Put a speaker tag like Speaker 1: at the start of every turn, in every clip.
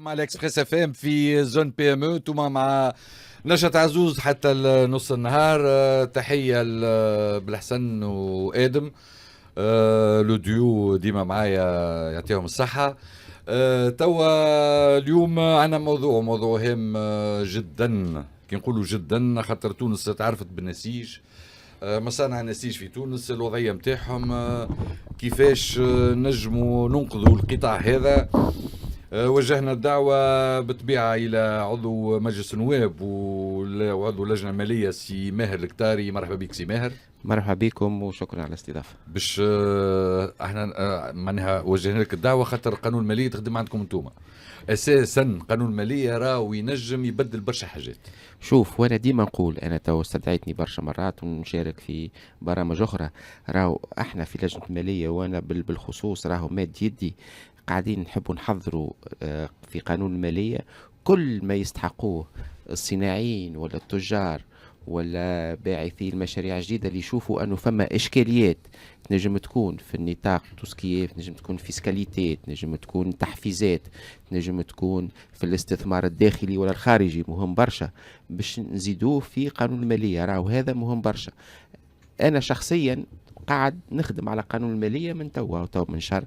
Speaker 1: مع الاكسبريس اف ام في زون بي ام او، انتم مع نشأت عزوز حتى نص النهار. تحيه بالحسن وادم، لو ديو ديما معايا، يعطيهم الصحه. توا اليوم عندنا موضوع هام جدا. كي نقولوا جدا خاطر تونس تعرفت بالنسيج، مصانع النسيج في تونس، الوضعيه نتاعهم، كيفاش نجموا ننقذوا القطاع هذا. وجهنا الدعوة بالطبيعة إلى عضو مجلس النواب وعضو اللجنة المالية سي ماهر الكتاري. مرحبا بك سي ماهر.
Speaker 2: مرحبا بكم وشكرا على الاستضافة.
Speaker 1: باش احنا معناها وجهنا لك الدعوة خاطر قانون المالية تخدم عندكم انتوما. اساسا قانون المالية راهو ينجم يبدل برشا حاجات.
Speaker 2: شوف، وانا ديما نقول، انا تو استدعيتني برشا مرات ونشارك في برامج اخرى، راهو احنا في لجنة المالية وانا بالخصوص راهو ماد يدي قاعدين نحبوا نحضروا في قانون المالية كل ما يستحقوه الصناعيين ولا التجار ولا باعثي المشاريع الجديدة اللي يشوفوا أنه فما إشكاليات تنجم تكون في النطاق توسكييف، تنجم تكون فيسكاليتي، تنجم تكون تحفيزات، تنجم تكون في الاستثمار الداخلي ولا الخارجي، مهم برشا باش نزيدوه في قانون المالية. راهو هذا مهم برشا. أنا شخصيا قاعد نخدم على قانون المالية من تو من شهر،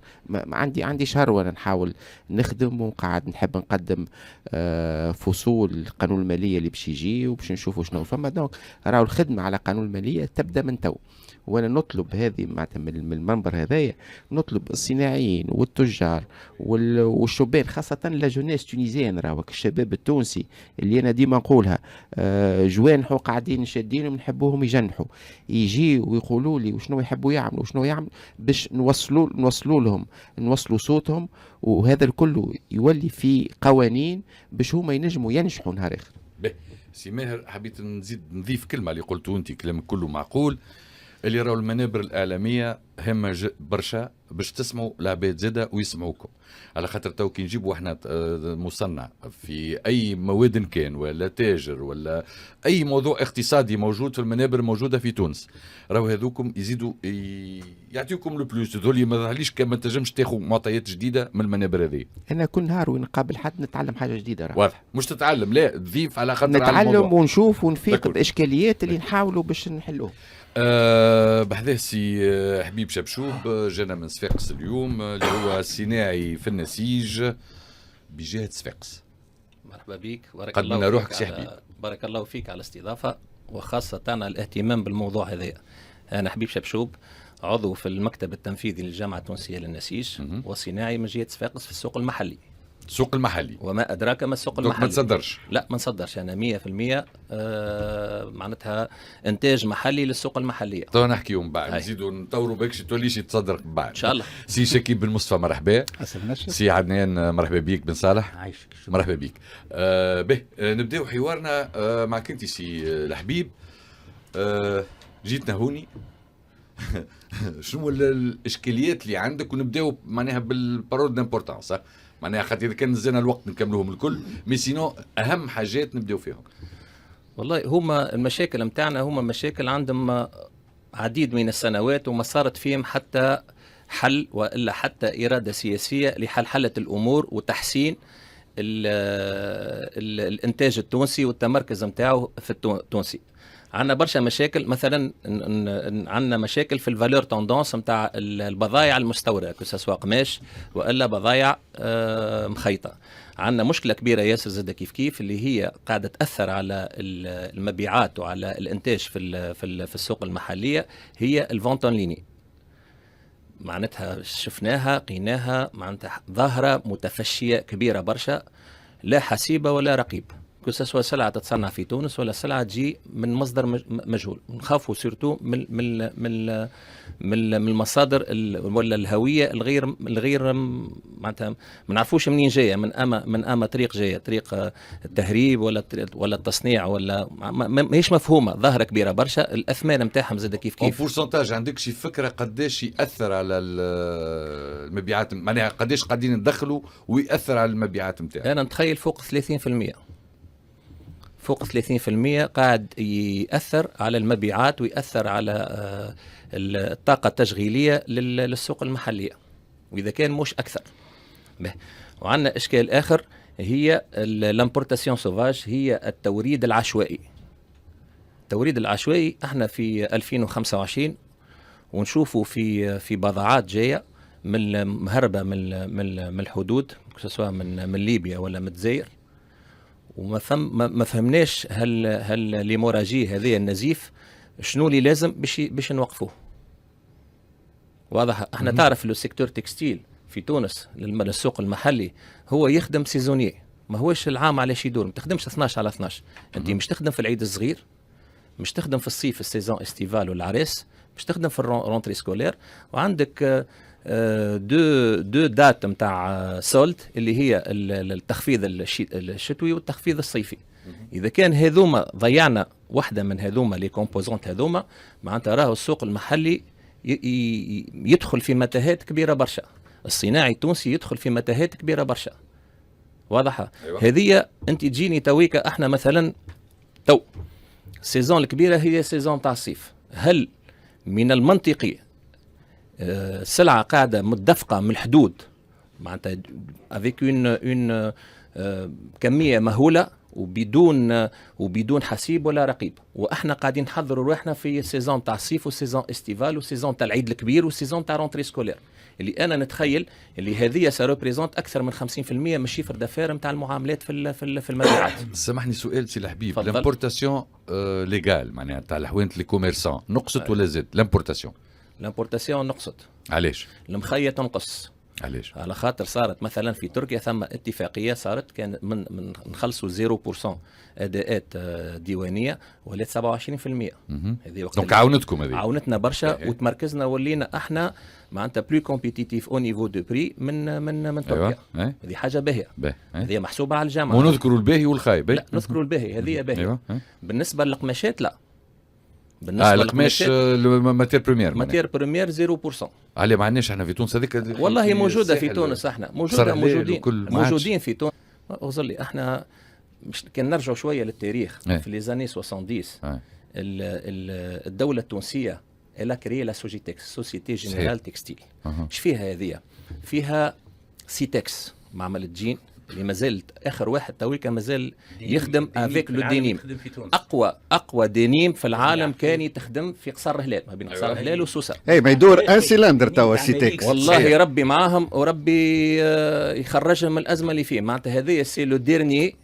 Speaker 2: عندي شهر وانا نحاول نخدم، وقاعد نحب نقدم فصول القانون المالية اللي باش يجي وباش نشوفوا شنو فما. دونك راهو الخدمة على قانون المالية تبدأ من تو، وانا نطلب هذه معناتها من المنبر هذايا، نطلب الصناعيين والتجار والشبان، خاصة لا جونيس تونيزيان، راهو الشباب التونسي اللي انا ديما نقولها جوانحوا قاعدين شادين ونحبوهم يجنحوا، يجي ويقولوا لي وشنو يحبوا يعملوا وشنو يعملوا باش نوصلوا لهم، نوصلوا صوتهم، وهذا الكل يولي في قوانين باش هما ينجموا ينجحوا نهار اخر.
Speaker 1: سي ماهر، حبيت نضيف كلمة اللي قلتوا انت، كلامك كله معقول. اللي راهو المنابر الإعلامية هامة برشا باش تسمعوا العباد زادة ويسمعوكم، على خاطر تو كي نجيبوا احنا مصنع في أي مواد كان ولا تاجر ولا أي موضوع اقتصادي موجود في المنابر موجودة في تونس، راهو هذوكم يزيدوا يعطيوكم لو بلوس. ذولي ما ظهرليش كما تنجمش تاخذ معطيات جديدة من المنابر هذه.
Speaker 2: أنا كل نهار ونقابل حد نتعلم حاجة جديدة.
Speaker 1: واضح، مش تتعلم، لا تضيف على خاطر
Speaker 2: نتعلم ونشوف ونفيق الإشكاليات اللي نحاولوا باش نحلوها.
Speaker 1: بحذاه سي حبيب شبشوب جانا من صفاقس اليوم، اللي هو صناعي في النسيج بجهة صفاقس.
Speaker 3: مرحبا بك، بارك
Speaker 1: الله فيك. روحك سي حبيب.
Speaker 3: بارك الله فيك على الاستضافة وخاصة على الاهتمام بالموضوع هذا. أنا حبيب شبشوب، عضو في المكتب التنفيذي للجامعة التونسية للنسيج وصناعي من جهة صفاقس في السوق المحلي.
Speaker 1: السوق المحلي،
Speaker 3: وما أدراك ما السوق المحلي.
Speaker 1: ما تصدرش؟
Speaker 3: لا ما نصدرش، أنا 100% معناتها إنتاج محلي للسوق المحلية.
Speaker 1: تو نحكيهم بعد، نزيدوا نطوروا بكش توليش تصدر بعد
Speaker 3: إن شاء الله.
Speaker 1: سي شكيب بن مصطفى مرحبا. سي عدنان مرحبا بيك. بن صالح
Speaker 4: عايشك.
Speaker 1: مرحبا بيك. به نبداو حوارنا معك انت سي الحبيب. جيتنا هوني شنو الاشكاليات اللي عندك، ونبداو معناها بالبارول دامبورطونس، معناها خاطر اذا كان نزلنا الوقت نكملوهم الكل، مي سينو اهم حاجات نبداو فيهم.
Speaker 3: والله هما المشاكل متاعنا هما مشاكل عندهم عديد من السنوات وما صارت فيهم حتى حل والا حتى اراده سياسيه لحلحله الامور وتحسين الانتاج التونسي والتمركز متاعه في التونسي. عندنا برشا مشاكل، مثلا عندنا مشاكل في الفالور توندونس نتاع البضائع المستورده، كسوا قماش والا بضائع مخيطه. عندنا مشكله كبيره ياسر زاده كيف اللي هي قاعده تاثر على المبيعات وعلى الانتاج في السوق المحليه، هي الفونتون ليني. معناتها شفناها قيناها، معناتها ظاهره متفشيه كبيره برشا، لا حسيبه ولا رقيب، كسوا سلعة تتصنع في تونس ولا سلعة تجي من مصدر مجهول. نخافوا سيرتو من المصادر ولا الهوية الغير معناتها ما نعرفوش منين جاية، من اما طريق جاية، طريق التهريب ولا التصنيع، ولا ماهيش مفهومة، ظاهرة كبيرة برشا. الأثمان نتاعهم زاد كيف
Speaker 1: بورسنتاج عندك شي فكرة قداش يأثر على المبيعات، معناها قداش قاعدين ندخلوا ويأثر على المبيعات نتاعهم؟
Speaker 3: أنا نتخيل فوق 30%، فوق 30% قاعد يأثر على المبيعات ويأثر على الطاقة التشغيلية للسوق المحلية، وإذا كان مش أكثر. وعندنا إشكال آخر هي الامبورتاسيون سوفاج، هي التوريد العشوائي. التوريد العشوائي احنا في 2025 ونشوفوا في بضاعات جايه من مهربه من الحدود، سواء من ليبيا ولا من الجزائر، وما ما فهمناش هل الهيموراجي هذه النزيف شنو اللي لازم باش نوقفوه. واضح. احنا تعرف لو سيكتور تكستيل في تونس السوق المحلي هو يخدم سيزونيي، ما هوش العام على شي يدور، ما تخدمش 12 على 12. انت مش تخدم في العيد الصغير، مش تخدم في الصيف السيزون استيفال والعريس، مش تخدم في الرونتري سكولير، وعندك دو دات نتاع سولد اللي هي التخفيض الشتوي والتخفيض الصيفي. اذا كان هذوما ضيعنا واحده من هذوما لي كومبوزونت هذوما، معناتها راهو السوق المحلي يدخل في متاهات كبيره برشا، الصناعي التونسي يدخل في متاهات كبيره برشا. واضحه. أيوة. هذه انت تجيني تويكا احنا مثلا السيزون الكبيره هي سيزون تاع الصيف، هل من المنطقي السلعه قاعده متدفقه من الحدود معناتها افيك اون كميه مهوله وبدون حسيب ولا رقيب، واحنا قاعدين نحضروا روحنا في سيزون تاع الصيف وسيزون استيفال وسيزون تاع العيد الكبير وسيزون تاع رونتري سكولير، اللي انا نتخيل اللي هذه ساريبريزونت اكثر من 50% من شيفر دافير نتاع المعاملات في المبيعات.
Speaker 1: سامحني سؤال سي الحبيب، لامبورتاسيون ليغال معناها تاع الحوانت لي كوميرسون نقصت ولا زاد؟ لامبورتاسيون
Speaker 3: نقصت.
Speaker 1: علاش؟
Speaker 3: المخية تنقص.
Speaker 1: علاش؟
Speaker 3: على خاطر صارت مثلا في تركيا ثم اتفاقيه صارت كان من نخلصوا 0% اداءات ديوانيه ولات 27%.
Speaker 1: هذه وقت دونك عاونتكم، هذه
Speaker 3: عاونتنا برشا وتمركزنا ولينا احنا معناتها بلو كومبيتيتيف او نيفو دو بري من تركيا.
Speaker 1: أيوة.
Speaker 3: هذه حاجه باهيه، هذه محسوبه على الجامعه.
Speaker 1: ونذكروا الباهي والخايب.
Speaker 3: لا نذكروا الباهي، هذه باهيه.
Speaker 1: أيوة.
Speaker 3: بالنسبه للقماشات لا، بالنسبه
Speaker 1: القماش ماتير
Speaker 3: بريمير 0%.
Speaker 1: علي ما عندناش احنا في تونس هذيك
Speaker 3: والله موجوده في تونس، احنا موجودين في تونس. اغزر لي احنا مش كان نرجع شويه للتاريخ في لي زاني 70 الدوله التونسيه الا كري لا سوجيتكس سوسيتي جينيرال تكستيل. ايش فيها هذه؟ فيها سيتكس معمل الجين اللي مازال اخر واحد تويكا مازال يخدم افيك لو دينيم، اقوى دينيم في العالم كان يتخدم في قصر الهلال، ما بين قصر الهلال وسوسه.
Speaker 4: اي ما يدور ان سيلندر توا سيتكس.
Speaker 3: والله ربي معاهم وربي يخرجهم من الازمه اللي فيه. معناتها هذه سي لو ديرني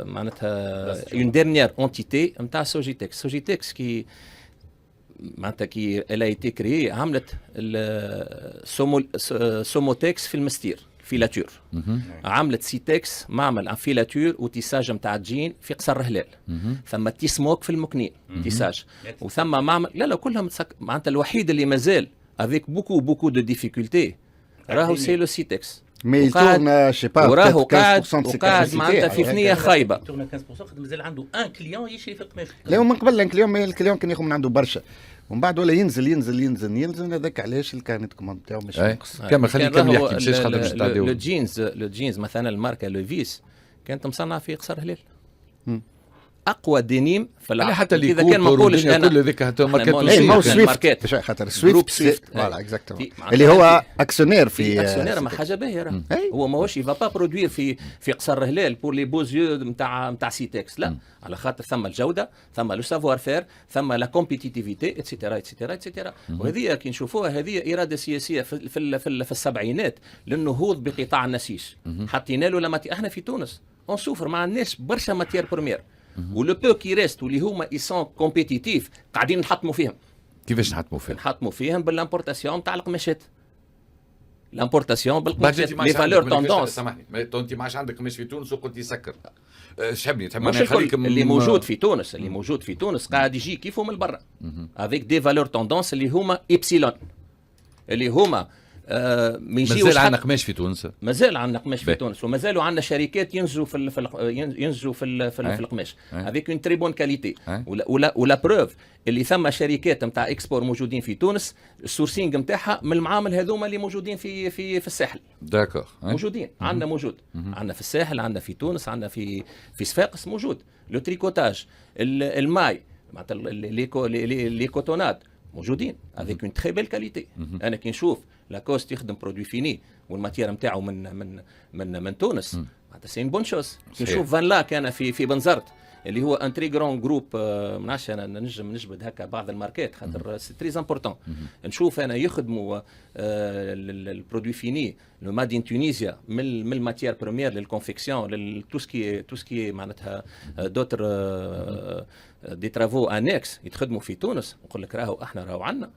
Speaker 3: معناتها اون ديرنيير اونتيتي نتاع سوجيتكس كي معناتها كي الا ايتي كري عملت سوموتكس في المستير فيلاتور، عملت سيتكس معمل عن فيلاتور وتيساج نتاع الجين في قصر الهلال، ثم تيسموك في المكنين تيساج، وثم معمل لا كلهم معناتها الوحيد اللي مازال افيك بوكو دو ديفيكولتي راهو سي لو سيتكس.
Speaker 4: مي تورنا شي با
Speaker 3: وراهو قاعد معناتها في ثنيه خايبه.
Speaker 5: تورنا 15% مازال عنده ان كليون يشري في القماش.
Speaker 4: لا من قبل الكليون كان ياخذ من عنده برشا، ومن بعد ولا ينزل هذاك علاش الكارنت كوموند نتاعو مش ناقص.
Speaker 1: كمل خليه يكمل يحكي مشاش خاطر باش
Speaker 3: تعديو. لو جينز مثلا الماركه لوفيس كانت مصنعه في قصر هلال. اقوى دينيم في العالم.
Speaker 1: حتى اللي اذا كان ما نقولش انا كل هذيك حتى
Speaker 4: ماركات خاطر سويفت فوالا اكزاكتومون اللي هو اكسيونير في
Speaker 3: اكسيونير ما حاجه باهيه. هو ماهوش يفا با برودوير في قصر الهلال بور لي بوزيو نتاع سيتكس، لا على خاطر ثم الجوده، ثم لو سافوار فير، ثم لا كومبيتيتيفيتي اتسيتيرا. وهذه كي نشوفوها هذه اراده سياسيه في السبعينات للنهوض بقطاع النسيج. حطينا له لما احنا في تونس اون سوفر ما عندناش برشا ماتيير بريمير، ولو بو كي ريست واللي هما ايسون كومبيتيتيف قاعدين نحطموا فيهم.
Speaker 1: كيفاش نحطموا فيهم؟
Speaker 3: نحطموا فيهم بالامبورتاسيون تاع القماشات. الامبورتاسيون بالقماشات لي فالور توندونس.
Speaker 1: سامحني انت ما عادش عندك قماش في تونس وقلت يسكر. شحبني تحب
Speaker 3: انا نخليك اللي موجود في تونس قاعد يجي كيفه من برا افيك دي فالور توندونس اللي هما ايبسيلون اللي هما ما يجيوش.
Speaker 1: مازال عندنا قماش في تونس،
Speaker 3: مازال عندنا قماش في تونس، ومازالوا عندنا شركات ينجزوا في القماش افيك اون تري بون كاليتي. ولا بروف اللي ثم شركات نتاع اكسبور موجودين في تونس السورسينغ نتاعها من المعامل هذوما اللي موجودين في الساحل.
Speaker 1: داكور
Speaker 3: موجودين عندنا عندنا في الساحل، عندنا في تونس، عندنا في صفاقس موجود. لو تريكوتاج الماي معناتها لي كوتونات موجودين افيك اون تري بيل كاليتي. انا كي نشوف لاكوست يخدم برودوي فيني والماتير نتاعو من تونس معناتها سي بون شوز.
Speaker 1: صحيح.
Speaker 3: نشوف فان لاك انا في بنزرت اللي هو ان تري جرون جروب، ما نعرفش انا نجم نجبد هكا بعض الماركات خاطر سي تري امبورتون. نشوف انا يخدموا البرودوي فيني لو مادين تونيزيا من الماتيير بروميير للكونفيكسيون تو سكي معناتها دوتر دي ترافو انكس يتخدموا في تونس. نقول لك احنا عندنا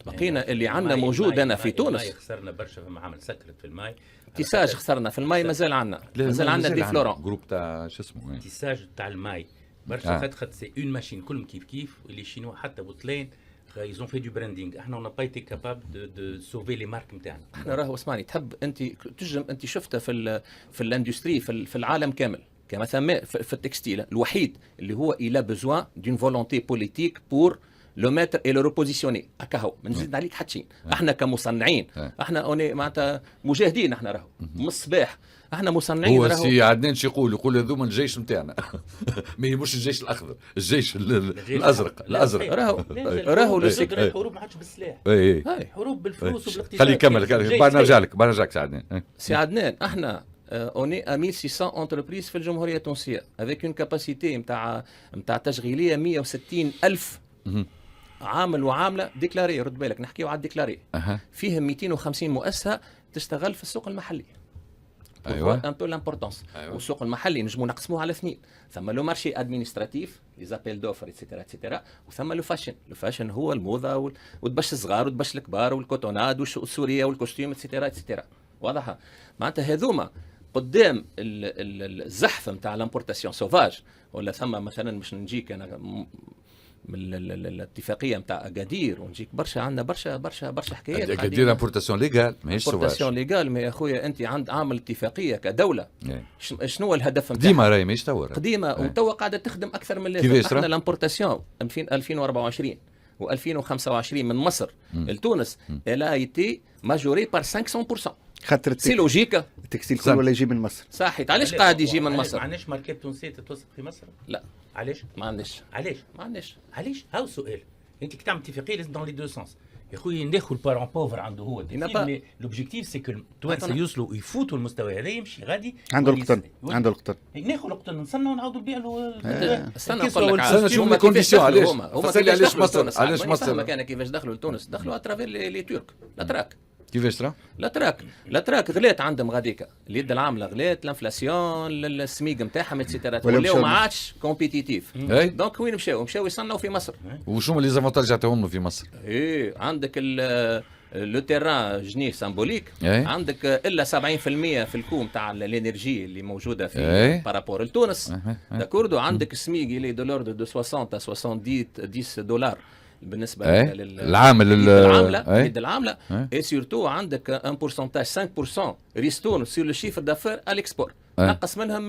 Speaker 3: بقينا اللي عندنا موجود انا في تونس.
Speaker 5: خسرنا برشا في معامل سكرت في الماء.
Speaker 3: تيساج خسرنا في الماء، مازال عندنا دي فلورون
Speaker 1: جروب تاع شو اسمه
Speaker 5: تيساج تاع الماء برشا خد سي اون ماشين كلهم كيف واللي شينوا حتى بوتلين ils ont fait du branding. احنا on n'a pas été capable de sauver les marques نتاعنا.
Speaker 3: احنا راهو اسمعني، تحب انت تجم انت شفتها في الاندستري في العالم كامل كمثلا في التكستيل الوحيد اللي هو الى بزوان دون فولونتي بوليتيك بور لو ماتر اي لو ريبوزيسيوني هكا هو. ما نزيد عليك حتى شيء. احنا كمصنعين احنا اوني معناتها مجاهدين، احنا راهو من الصباح احنا مصنعين.
Speaker 1: هو سي عدنان شي يقول هذوما الجيش نتاعنا ما مش الجيش الاخضر، الجيش الازرق
Speaker 3: راهو
Speaker 5: الحروب ما عادش بالسلاح، حروب بالفلوس وبالاقتصاد.
Speaker 1: خلي يكمل بعد نرجع لك سي عدنان.
Speaker 3: سي عدنان احنا on est à 1600 entreprises في الجمهورية التونسية avec une capacité نتاع تشغيلية 160 ألف عامل وعاملة ديكلاري. رد بالك نحكيو على الديكلاري. فيهم 250 مؤسسة تشتغل في السوق المحلي.
Speaker 1: ايوه
Speaker 3: ان بو لامبورطونس. والسوق المحلي نجمو نقسموه على اثنين، ثم لو مارشي ادمينستراتيف لي زابيل دوفر اتسيتيرا وثم لو فاشن. لو فاشن هو الموضه وتبش الصغار وتبش الكبار والكوتوناد والسوريه والكوستيم اتسيتيرا. واضحه معناتها هذوما قدام الزحف نتاع لامبورتاسيون سوفاج. ولا ثم مثلا مش نجيك انا من الاتفاقيه نتاع اكادير ونجيك برشا عندنا برشا حكايات.
Speaker 1: اكادير امبورتاسيون ليغال ماهيش سوفاج.
Speaker 3: امبورتاسيون ليغال ما يا خويا انت عامل اتفاقيه كدوله. شنو هو الهدف نتاعها؟
Speaker 1: ديما راهي ماهيش توا
Speaker 3: قديمه وتوا قاعده تخدم اكثر من اللازم. احنا الامبورتاسيون 2024 و2025 من مصر لتونس الا ايتي ماجوري بار 500%.
Speaker 4: خاطر
Speaker 3: سي لوجيكا
Speaker 4: التكستيل كله ولا يجي من مصر.
Speaker 3: صحيح. علاش قاعد يجي من مصر؟
Speaker 5: ما عندناش ماركات تونسيه تتوثق في مصر؟
Speaker 3: لا.
Speaker 5: علاش؟
Speaker 3: ما عندناش.
Speaker 5: علاش؟ هاو سؤال. انت كي تعمل اتفاقيه لازم دون لي دو سونس. يا خويا ناخذ البارون بوفر عنده هو مي لوبجيكتيف سي كو التوانسه يوصلوا يفوتوا المستوى هذا يمشي غادي
Speaker 4: عنده القطن
Speaker 5: ناخذ القطن نصنعوا ونعاودوا نبيعوا.
Speaker 3: استنى نقول لك
Speaker 1: شنو هما كونديسيون علاش؟
Speaker 3: علاش مصر؟ علاش مصر كان كيفاش دخلوا لتونس؟ دخلوا اترافير لي تورك الاتراك.
Speaker 1: كيفاش ترى؟
Speaker 3: الاتراك غلات عندهم غاديكا، اليد العامله غلات، الانفلاسيون، السميق نتاعهم اتسيتيرا ولاو ما عادش كومبيتيتيف. دونك وين مشاو يصنعوا في مصر.
Speaker 1: وشو لي زافونتاج عطاهم في مصر؟
Speaker 3: عندك لو تيران جنيه سامبوليك. عندك الا 70% في الكوم تاع الانرجي اللي موجوده في بارابور لتونس. داكوردو عندك سميق اللي دولار دو 60 à 70 دولار بالنسبه
Speaker 1: للعامل
Speaker 3: العامله اي سورتو عندك ان بورسونتاج 5% ريستون سور لو شيفر دافير على الاكسبور. نقص منهم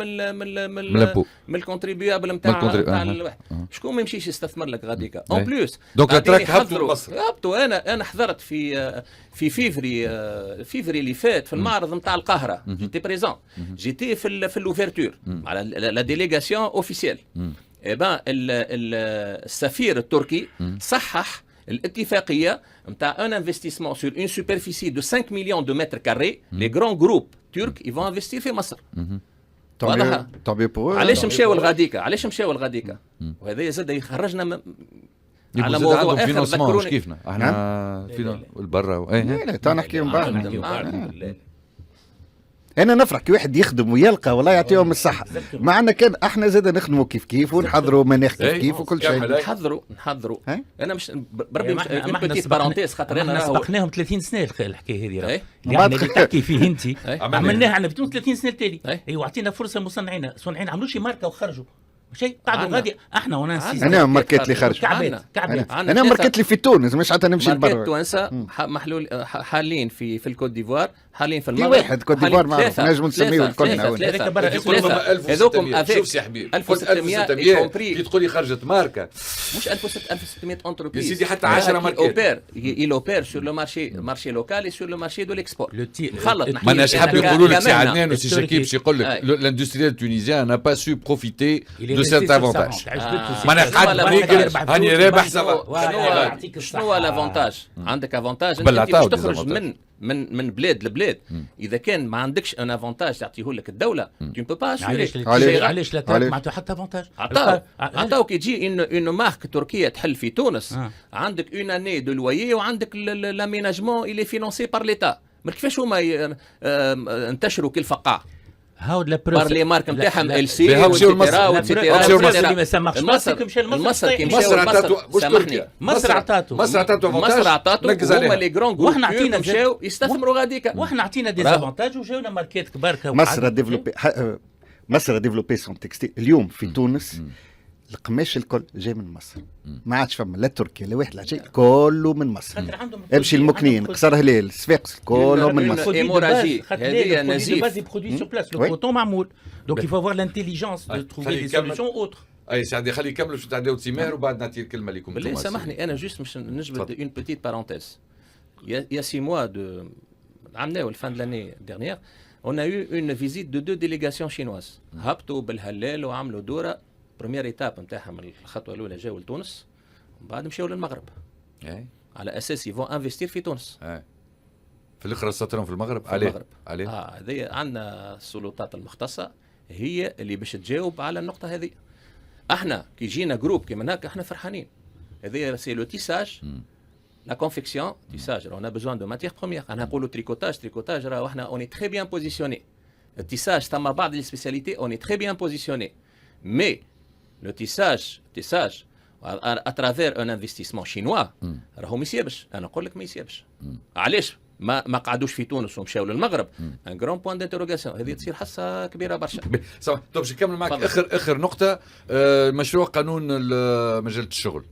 Speaker 3: من الكونتريبيابل نتاع الواحد. شكون ما يمشيش يستثمر لك غاديكا اون بلوس.
Speaker 1: دونك الاتراك هبطوا.
Speaker 3: انا حضرت في فيفري اللي فات في المعرض نتاع القاهره. جيتي بريزون، جيتي في الاوفرتور على لا ديليغاسيون اوفيسيال. السفير التركي صحح الاتفاقيه نتاع ان انفستيسمون سور اون سوبرفيسي دو 5 مليون دو متر كاري. لي غران جروب ترك يفون انفستير في مصر. واضحه. علاش مشاو الغاديكا؟ وهذا زاد يخرجنا على موضوع اخر. ذكروني
Speaker 1: كيفنا احنا فينا البرا.
Speaker 4: لا تو نحكي من بعد. انا نفرح كي واحد يخدم ويلقى والله يعطيهم الصحه. معنا كان احنا زاد نخدموا كيف ونحضروا مناخ كيف وكل شيء.
Speaker 3: نحضروا انا مش بربي مش بيتيت بارونتيز خاطر انا
Speaker 5: سبقناهم 30 سنه الحكايه هذه اللي تحكي فيه انت. عملناها احنا في تونس 30 سنه التالي. ايوا اعطينا فرصه المصنعين عملوا شي ماركه وخرجوا شيء قاعدوا غادي. احنا وناس
Speaker 4: انا ماركات اللي خرج
Speaker 5: كعبات.
Speaker 4: انا ماركات اللي في تونس مش حتى نمشي لبرا.
Speaker 3: ماركات توانسه محلول حالين في الكوت ديفوار، حالين في
Speaker 4: المغرب. واحد كوت ديفوار معروف نجم نسميه الكل.
Speaker 1: هذوك شوف سي حبيب 1600 كي تقول لي خرجت ماركه
Speaker 3: مش 1600 انتربريز
Speaker 1: يا سيدي حتى 10 ماركات.
Speaker 3: يلوبير سور لو مارشي لوكال اي سور لو مارشي دو ليكسبور. خلط
Speaker 1: ما أناش حاب يقولوا لك سي عدنان وسي شكيب باش يقول لك الاندستريال تونيزيان n'a pas su profiter دو سيت افونتاج. هاني رابح
Speaker 3: شنو هو الافونتاج؟ عندك افونتاج انت باش تخرج من بلاد لبلاد. اذا كان ما عندكش ان افونتاج تعطيه لك الدوله تو بو با
Speaker 5: علاش لا معناتها حتى افونتاج
Speaker 3: عطاو كي تجي انه مارك تركيا تحل في تونس عندك اون اني دو لويي وعندك لاميناجمون اللي فينونسي بار ليتا. ما كيفاش هما انتشروا كالفقاع
Speaker 5: هاو لا
Speaker 3: بار لي مارك نتاعهم ال سي
Speaker 5: مصر عطاتو
Speaker 3: هما لي جرون جروب
Speaker 5: واحنا عطينا
Speaker 3: مشاو يستثمروا غاديك
Speaker 5: واحنا عطينا ديزافونتاج وجاونا ماركات كبار.
Speaker 4: مصر ديفلوبي سون تكستيل اليوم في تونس. القماش الكل جاي من مصر، ما عادش فما لا تركيا لا واحد لا شيء، كله من مصر. امشي المكنين قصر هلال صفاقس كله من مصر.
Speaker 3: هذه نزيف
Speaker 5: برودوي سور بلاس. لو كوتون معمول دونك il faut avoir l'intelligence de trouver des solutions autres.
Speaker 1: اي سعدي خلي يكملوا شو تعداو تيمار وبعد نعطي الكلمه لكم.
Speaker 3: بالله سامحني انا جوست باش نجبد اون بيتيت بارونتيز. يا 6 mois de عملناو الفان دو لاني ديرنيير on a eu une visite de 2 délégations chinoises. هبطوا بالهلال وعملوا دوره. بروميير ايتاب نتاعهم الخطوه الاولى جاوا لتونس ومن بعد مشاو للمغرب على اساس يفون انفستير في تونس.
Speaker 1: في الاخر سطرهم في المغرب. عليه
Speaker 3: هذه عندنا السلطات المختصه هي اللي باش تجاوب على النقطه هذه. احنا كي جينا جروب كيما هكا احنا فرحانين. هذه سي لو تيساج لا كونفيكسيون تيساج. اون ا بوزوان دو ماتيير بروميير. انا نقولوا تريكوتاج راه احنا اون تري بيان بوزيسيوني. التيساج ثم بعض لي سبيسياليتي اون تري بيان بوزيسيوني مي لو تيساج à travers un investissement chinois راهو ما يسيبش. انا نقول لك ما يسيبش. علاش ما قعدوش في تونس ومشاو للمغرب؟ ان جرون بوان دانتروغاسيون. هذه تصير حصه كبيره برشا.
Speaker 1: طب باش نكمل معك اخر نقطه. مشروع قانون مجله الشغل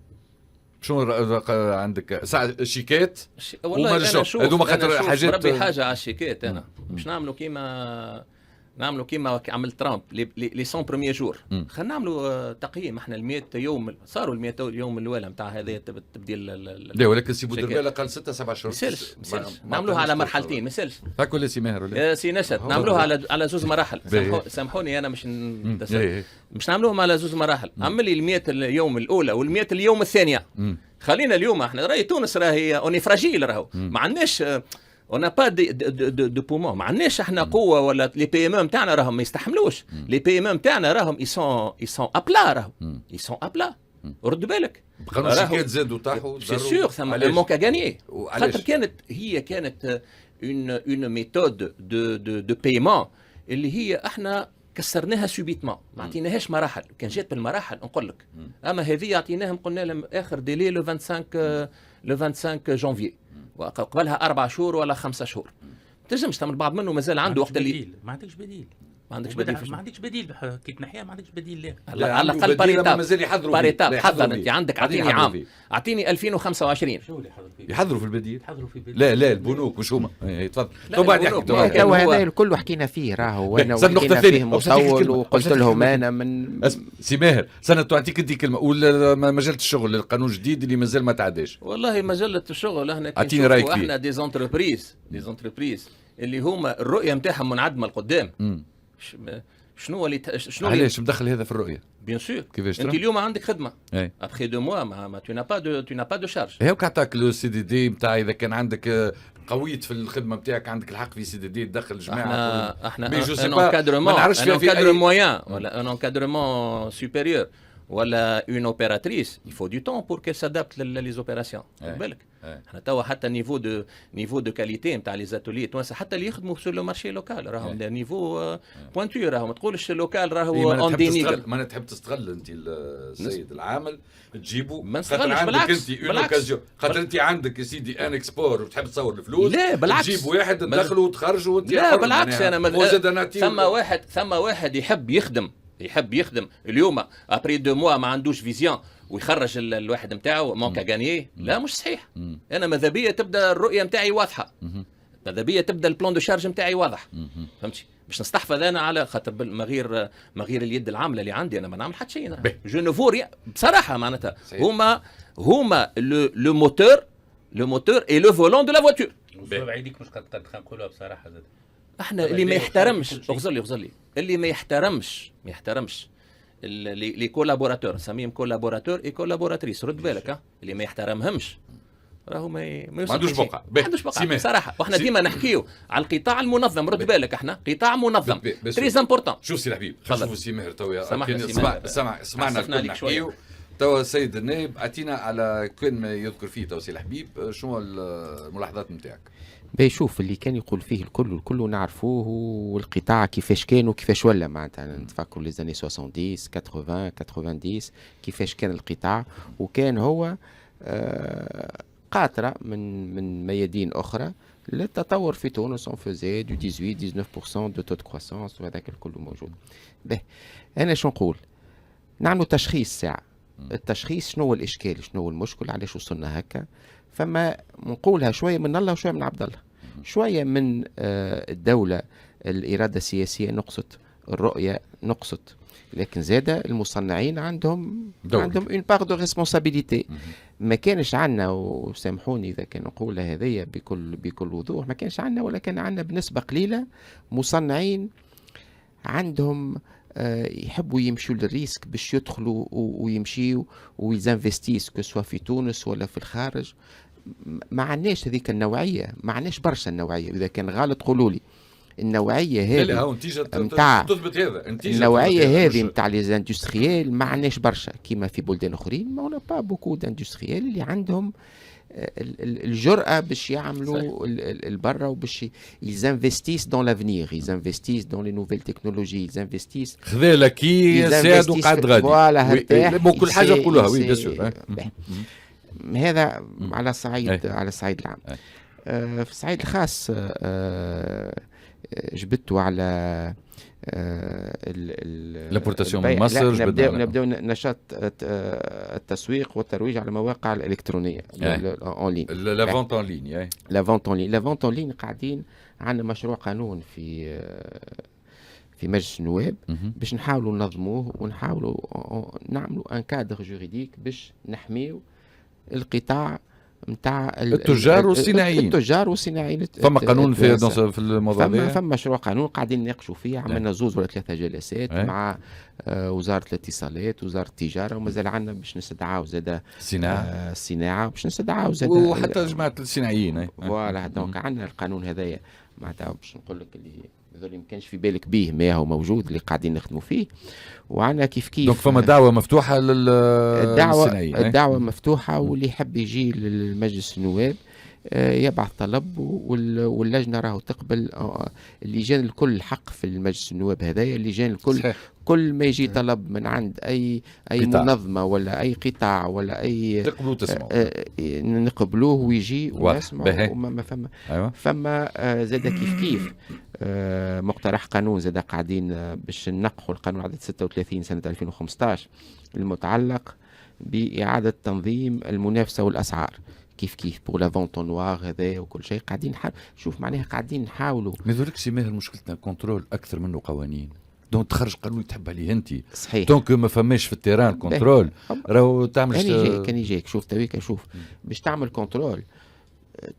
Speaker 1: شنو عندك؟ ساعه شيكات
Speaker 3: والله انا شوف هذوما خاطر حاجات ربي حاجه على الشيكات. انا باش نعملوا كيما عمل ترامب لي 100 بروميير جور. خلينا نعملوا تقييم. احنا ال 100 يوم صاروا ال 100 يوم الاولى نتاع هذا تبديل
Speaker 1: لا ولكن سي بودرباله قال 6 7 شهور.
Speaker 3: مسالش نعملوها على مرحلتين. مسالش
Speaker 1: هاك ولا سي ماهر ولا
Speaker 3: سي نشأت نعملوها على زوج مراحل. سامحوني انا مش نعملوهم على زوج مراحل. عمل لي ال 100 اليوم الاولى وال 100 اليوم الثانيه. خلينا اليوم احنا راهي تونس راهي اوني فراجيل. راهو ما عندناش on n'a pas de poumon. ما عندناش احنا قوه ولا لي بي ام نتاعنا راهم ما يستحملوش. لي بي ام نتاعنا راهم يسون ابلا. راهم يسون ابلا. رد بالك
Speaker 1: قانون الشيكات زادوا طاحوا
Speaker 3: سي سور ثم مونك غاني. خاطر كانت اون ميثود دو بايمون اللي هي احنا كسرناها سوبيتمون. ما عطيناهاش مراحل. كان جات بالمراحل نقول لك. اما هذه عطيناهم قلنا لهم اخر ديلي لو 25 جانفي وقبلها 4 شهور ولا 5 شهور. تنجمش تعمل بعض منه مازال عنده وقت اللي
Speaker 5: ما عندكش بديل.
Speaker 3: ما
Speaker 5: عندكش بديل كي تنحيها ما عندكش بديل.
Speaker 3: على الاقل باريتاب حضر انت عندك. اعطيني عام اعطيني 2025.
Speaker 5: شو اللي
Speaker 1: يحضروا في البديل؟ لا البنوك وش هما؟ تفضل.
Speaker 2: طبعا هذا الكل حكينا فيه راهو وانا حكينا فيه مطول وقلت لهم انا من
Speaker 1: سي ماهر سنه تعطيك انت كلمه ولا مجله الشغل القانون الجديد اللي مازال ما تعداش.
Speaker 3: والله مجله الشغل احنا
Speaker 1: اعطيني رايك فيه.
Speaker 3: احنا دي زونتربريز اللي هما الرؤيه نتاعهم منعدمه لقدام. شنو
Speaker 1: علاش مدخل هذا في الرؤيه؟
Speaker 3: بيان سور.
Speaker 1: كيفاش
Speaker 3: انت اليوم عندك خدمه ابخي 2 موا ما تو نا با دو شارج.
Speaker 1: هاك عطاك لو سي دي دي نتاع اذا كان عندك قويت في الخدمه نتاعك عندك الحق في سي دي دي تدخل جماعه.
Speaker 3: احنا ان انكادرمون مويان ولا ان انكادرمون سوبيريور ولا اون اوبيراتريس il faut du temps pour qu'elle s'adapte les opérations. بالك احنا توا حتى نيفو دو كاليتي نتاع لي زاتولي توانسه حتى اللي يخدموا في لو مارشي لوكال راهم نيفو بوينتو. راهو ما تقولش اللوكال راهو اون دينيغل.
Speaker 1: ما تحب تستغل انت السيد العامل تجيبه.
Speaker 3: ما نستغلش بالعكس.
Speaker 1: خاطر انت عندك يا سيدي ان اكسبور وتحب تصور الفلوس.
Speaker 3: لا بالعكس.
Speaker 1: تجيب واحد تدخله وتخرجه وانت.
Speaker 3: لا بالعكس. انا ثم واحد يحب يخدم اليوم ابري 2 موا ما عندوش فيزيون ويخرج الواحد نتاعو مونكا غانيي. لا مش صحيح. انا ماذا بيا تبدا الرؤيه نتاعي واضحه. ماذا بيا تبدا البلان دو شارج نتاعي واضح. فهمتي باش نستحفظ انا على خاطر مغير اليد العامله اللي عندي. انا ما نعمل حتى شيء. جو نفور بصراحه معناتها هما لو موتور اي لو فولون دو لا فواتور.
Speaker 5: بعيديك مش قد نقولها بصراحه زاد.
Speaker 3: احنا اللي ما يحترمش اغزر لي اللي ما يحترمش لي كولابوراتور، نسميهم كولابوراتور اي كولابوراتريس، رد بالك اللي ما يحترمهمش راهو ما
Speaker 1: عندوش بقعه،
Speaker 3: ما عندوش بقعه صراحه. واحنا ديما نحكيو على القطاع المنظم، رد بالك احنا قطاع منظم تريز امبورتون.
Speaker 1: شوف سي الحبيب، شوفوا سي ماهر توا سمعنا الكل نحكيو توا. السيد النائب اعطينا على كل ما يذكر فيه توا سي الحبيب، شنو الملاحظات نتاعك؟
Speaker 2: بيشوف اللي كان يقول فيه الكل نعرفوه، والقطاع كيفاش كان وكيفاش ولا. معناتها نتفكروا لي زاني 70 80 90 كيفاش كان القطاع، وكان هو قاطرة من ميادين أخرى للتطور في تونس. on faisait du 18-19% de taux de croissance وهذاك الكل موجود. به أنا شو نقول؟ نعملوا تشخيص ساعة. التشخيص شنو هو الإشكال، شنو هو المشكل، علاش وصلنا هكا. فما نقولها شوية من الله وشوية من عبد الله. شوية من الدولة، الإرادة السياسية نقصد، الرؤية نقصد، لكن زادة المصنعين عندهم une part de responsabilité. ما كانش عنا، وسامحوني إذا كان نقولها هذية بكل وضوح، ما كانش عنا ولا كان عنا بنسبة قليلة مصنعين عندهم يحبوا يمشوا للريسك باش يدخلوا ويمشيوا ويزانفستيس كسوا في تونس ولا في الخارج. ما عناش هذيك النوعية، ما عناش برشا النوعية. إذا كان غلط قولوا لي. النوعيه هذه نتاع النوعيه هذه نتاع لي زاندستريال ما عندناش برشا كيما في بلدان اخرين. ما با بوكو داندستريال اللي عندهم الجرأة باش يعملوا البرا وباش يزانفستيس دون لافنيغ، يزانفستيس دون لي نوفيل تكنولوجي، يزانفستيس
Speaker 1: خذا كي يساعد وقعد غادي.
Speaker 2: فوالا
Speaker 1: كل حاجه نقولوها وي بيان سور.
Speaker 2: هذا على الصعيد العام. في الصعيد الخاص جبتوا على
Speaker 1: لابورتاسيون من مصر.
Speaker 2: نبداو نشاط التسويق والترويج على المواقع الالكترونيه اون لين،
Speaker 1: لا فونت اون لين.
Speaker 2: لا فونت اون لين قاعدين عندنا مشروع قانون في مجلس النواب باش نحاولوا ننظموه ونحاولوا نعملوا ان كادر جوريديك باش نحميو القطاع نتاع
Speaker 1: التجار
Speaker 2: والصناعيين.
Speaker 1: فما قانون في الموضوع هذا،
Speaker 2: فما مشروع قانون قاعدين نناقشوا فيه. عملنا 2 ولا 3 جلسات مع وزاره الاتصالات، وزاره التجاره، ومازال عندنا باش نستدعاو زاد الصناعه باش نستدعاو زاد
Speaker 1: وحتى جماعه الصناعيين.
Speaker 2: فوالا دونك عندنا القانون هذايا معناتها باش نقول لك اللي ما كانش في بالك به، ما هو موجود اللي قاعدين نخدموا فيه. وعنا كيف
Speaker 1: دونك فما دعوه مفتوحه للصناعيين.
Speaker 2: الدعوه مفتوحه، واللي يحب يجي للمجلس النواب يبعث طلب، واللجنه راهو تقبل. اللجان الكل حق في المجلس النواب هذايا، اللجان الكل صحيح. كل ما يجي طلب من عند اي منظمه ولا اي قطاع ولا اي
Speaker 1: تقبلوه تسمعوا،
Speaker 2: نقبلوه ويجي ونسمع. وما فما أيوة. فما زاد كيف مقترح قانون زاد قاعدين باش ننقحوا القانون عدد 36 سنه 2015 المتعلق باعاده تنظيم المنافسه والاسعار. كيف بور لا فونت نوار هذا وكل شيء قاعدين شوف معناها قاعدين نحاولوا.
Speaker 1: ما يظهرلكش سي ماهر مشكلتنا كنترول اكثر منه قوانين. دونك تخرج قانون تحب عليه انت
Speaker 2: صحيح.
Speaker 1: دونك ما فماش في التيران كنترول راهو تعمل
Speaker 2: كان يجيك شوف تويك شوف باش تعمل كنترول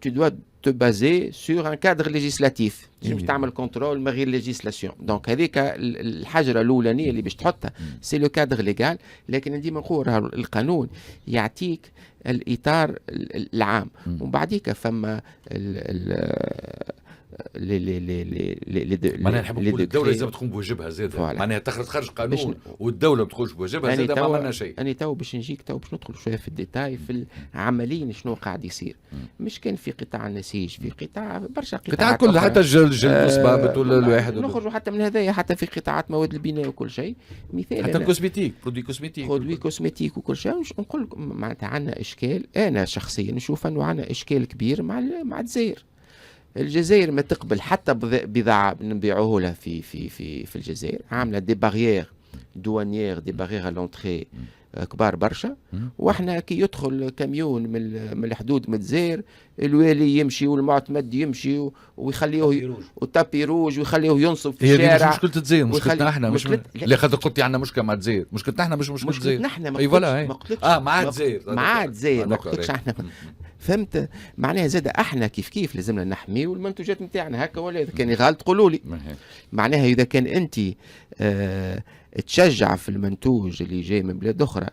Speaker 2: tu dois te baser sur un cadre législatif. باش تعمل كنترول من غير ليجيسلاسيون. دونك هذيك الحجره الاولانيه اللي باش تحطها سي لو كادر ليغال. لكن ديما نقول القانون يعطيك الاطار العام، ومن بعديك فما
Speaker 1: معناها نحب نقول الدوله لازم تقوم بواجبها زاد. معناها تخرج قانون والدوله ما تقومش بواجبها زاد، ما عملنا شيء.
Speaker 2: انا تو باش نجيك باش ندخل شويه في الديتاي في عمليا شنو قاعد يصير. مش كان في قطاع النسيج، في قطاع برشا قطاعات
Speaker 1: كل حتى الجلد والصبابط الواحد
Speaker 2: نخرجوا حتى من هذايا، حتى في قطاعات مواد البناء وكل شيء. مثال
Speaker 1: حتى الكوزميتيك برودوي
Speaker 2: كوزميتيك وكل شيء. نقول لكم معناتها عندنا اشكال. انا شخصيا نشوف انه عندنا اشكال كبير مع الجزائر. الجزائر ما تقبل حتى بضاعة نبيعوه لها في الجزائر. عاملة دي باريير دوانيير، دي باريير لونتري كبار برشا. واحنا كي يدخل كاميون من الحدود من الجزائر الوالي يمشي والمعتمد يمشي ويخليه وتابي روج ويخليه ينصب في الشارع.
Speaker 1: هي مش مشكلة الجزائر، مشكلتنا احنا. مش اللي خاطر قلت عندنا مشكلة مع الجزائر، مشكلتنا احنا مش مشكلة الجزائر.
Speaker 2: اي
Speaker 1: فوالا مع الجزائر
Speaker 2: ما قلتلكش احنا. فهمت معناها زاد احنا كيف لازمنا نحميو المنتوجات نتاعنا هكا، ولا اذا كان غلط قولوا لي. معناها اذا كان انت تشجع في المنتوج اللي جاي من بلاد أخرى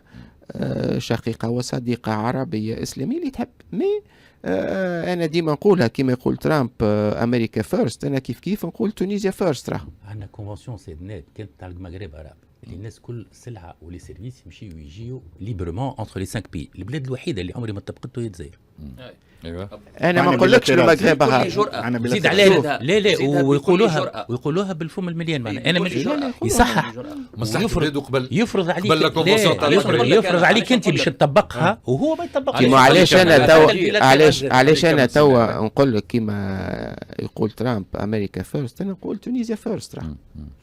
Speaker 2: شقيقة وصديقة عربية إسلامية اللي تحب. مي أنا ديما نقولها كما يقول ترامب أمريكا فيرست، أنا كيف نقول تونيزيا فيرست. راهو
Speaker 5: عندنا كونفنسيون سيدنات كانت تاع المغرب عرب اللي الناس كل سلعه ولي سيرفيس يمشيو ويجيو ليبرمون انتر لي 5 بي. البلاد الوحيده اللي عمري ما طبقته هي الجزائر.
Speaker 1: ايوه
Speaker 2: انا ما نقولكش المغرب
Speaker 5: زيد عليها لا ويقولوها بالفم المليان معنا. انا مش يصحح يفرض عليك يفرض عليك انت باش تطبقها وهو ما يطبقش.
Speaker 2: كيما علاش انا توا نقول لك كيما يقول ترامب امريكا فيرست، انا نقول تونيزيا فيرست. راه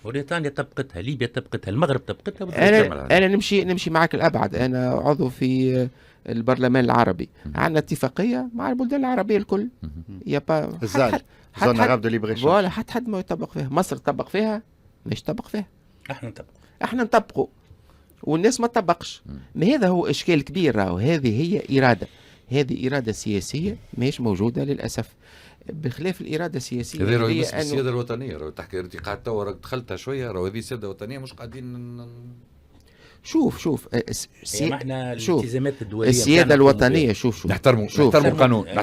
Speaker 5: موريتانيا طبقتها، ليبيا طبقتها، المغرب طبقتها.
Speaker 2: انا نمشي معك الابعد. انا عضو في البرلمان العربي، عندنا اتفاقيه مع البلدان العربيه الكل. يا با
Speaker 4: زون عرب دو ليبر ايشانج
Speaker 2: ولا حد ما يطبق فيها. مصر تطبق فيها مش تطبق فيها، احنا نطبقوا والناس ما تطبقش. ما هذا هو اشكال كبير. راهو هذه هي هذه اراده سياسيه ماهيش موجوده للاسف، بخلاف الاراده السياسيه
Speaker 1: هذه راهي بس السياده الوطنيه. راهو تحكي انت قاعد توا راك دخلتها شويه. راهو هذه السياده الوطنيه مش قاعدين
Speaker 2: شوف
Speaker 5: احنا الالتزامات الدوليه
Speaker 2: السياده الوطنيه. شوف
Speaker 1: نحترموا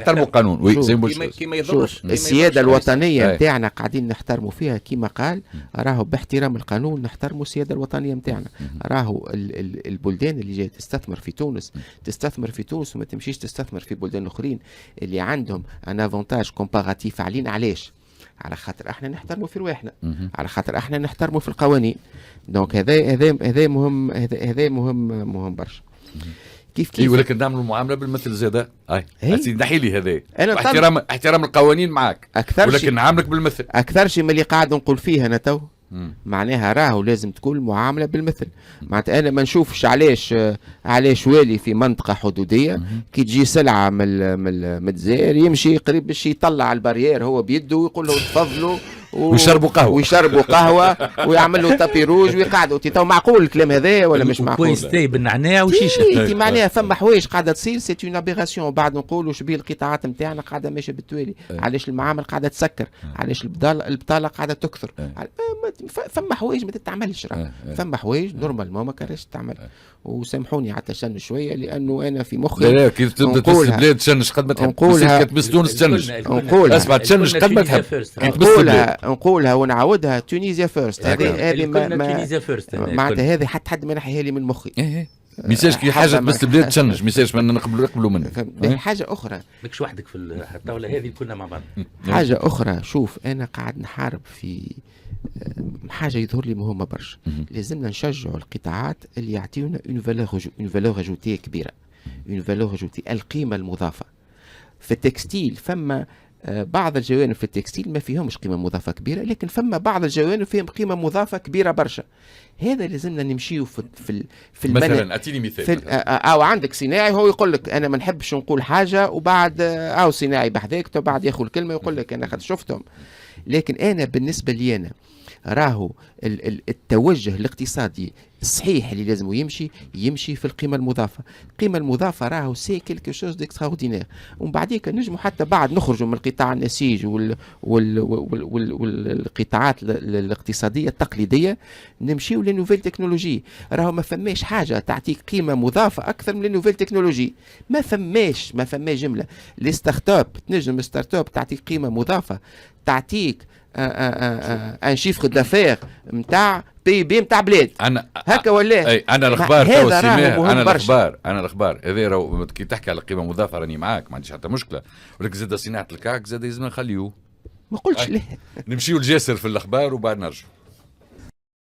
Speaker 1: القانون وي
Speaker 3: كيما يضرش
Speaker 2: السياده الوطنيه نتاعنا قاعدين نحترموا فيها. كيما قال راهو باحترام القانون نحترموا السياده الوطنيه نتاعنا. راهو البلدان اللي جايه تستثمر في تونس وما تمشيش تستثمر في بلدان اخرين اللي عندهم ان افونتاج كومباراتيف علينا. علاش؟ على خاطر احنا نحترموا في رواحنا، على خاطر احنا نحترموا في القوانين. دونك هذا مهم، هذا مهم برشا. كيف
Speaker 1: ولكن نعملوا المعامله بالمثل زاده. نحي لي هذا احترام القوانين معك، ولكن نعاملك بالمثل.
Speaker 2: اكثر شيء من اللي قاعد نقول فيه انا تو معناها راهو لازم تكون المعامله بالمثل. معناتها انا ما نشوفش علاش والي في منطقه حدوديه كي تجي سلعه من الجزائر يمشي قريب باش يطلع البارير هو بيده ويقول له تفضلوا ويشربوا قهوه ويعمل له تابي روج ويقعدوا. تو معقول الكلام هذا ولا مش معقول؟
Speaker 5: كويس تاي بالنعناع وشيشه.
Speaker 2: معناها فما حوايج قاعده تصير سي اون ابيراسيون. بعد نقولوا شبيه القطاعات نتاعنا قاعده ماشيه بالتوالي. علاش المعامل قاعده تسكر؟ علاش البطاله قاعده تكثر؟ فما حوايج ما تتعملش. فما حوايج نورمالمون ما كانش تتعمل. وسامحوني على التشنج شويه لانه انا في مخي
Speaker 1: لا كي تبدا تبث البلاد تشنج قد ما تحب. كتبث تونس تشنج. اسمع تشنج قد ما تحب.
Speaker 2: نقولها ونعاودها تونيزيا فيرست.
Speaker 5: هذه
Speaker 2: معناتها هذه حد ما نحيها لي من مخي.
Speaker 1: ميساج كي حاجه بس البلاد تشنج ميساج ما نقبلوا منه.
Speaker 2: حاجه اخرى
Speaker 5: ماكش وحدك في الطاوله هذه كلنا مع بعض.
Speaker 2: حاجه اخرى شوف انا قاعد نحارب في حاجه يظهر لي مهمه برشا. لازمنا نشجعوا القطاعات اللي يعطيونا اون فالور اجوتي كبيره. اون فالور اجوتي القيمه المضافه في التكستيل. فما بعض الجوانب في التكستيل ما فيهمش قيمه مضافه كبيره، لكن فما بعض الجوانب فيهم قيمه مضافه كبيره برشا. هذا لازمنا نمشيو في
Speaker 1: مثلا اعطيني مثال.
Speaker 2: او عندك صناعي هو يقول لك انا ما نحبش نقول حاجه وبعد او صناعي بحذاك وبعد ياخذ الكلمه يقول لك انا قد شفتهم. لكن انا بالنسبه لي انا راهو التوجه الاقتصادي الصحيح اللي لازم يمشي في القيمه المضافه. القيمه المضافه راهو سي كيلكو شوز ديكستراوردينير. ومن بعديك نجموا حتى بعد نخرجوا من القطاع النسيج والقطاعات الاقتصاديه التقليديه نمشيو للنوفيل تكنولوجي. راهو ما فماش حاجه تعطيك قيمه مضافه اكثر من النوفيل تكنولوجي. ما فماش جمله. لي ستارت اب تنجم ستارت اب تعطيك قيمه مضافه، تعطيك ان شيفر دافير نتاع بي بي نتاع بلاد هكا ولا
Speaker 1: انا الاخبار انا الاخبار هذا راهو كي تحكي على قيمه مضافه راني معاك ما عنديش حتى مشكله، ولكن زاد صناعه الكعك زاد لازم نخليوه.
Speaker 2: ما قلتش ليه.
Speaker 1: نمشيو لجاسر في الاخبار وبعد نرجعوا.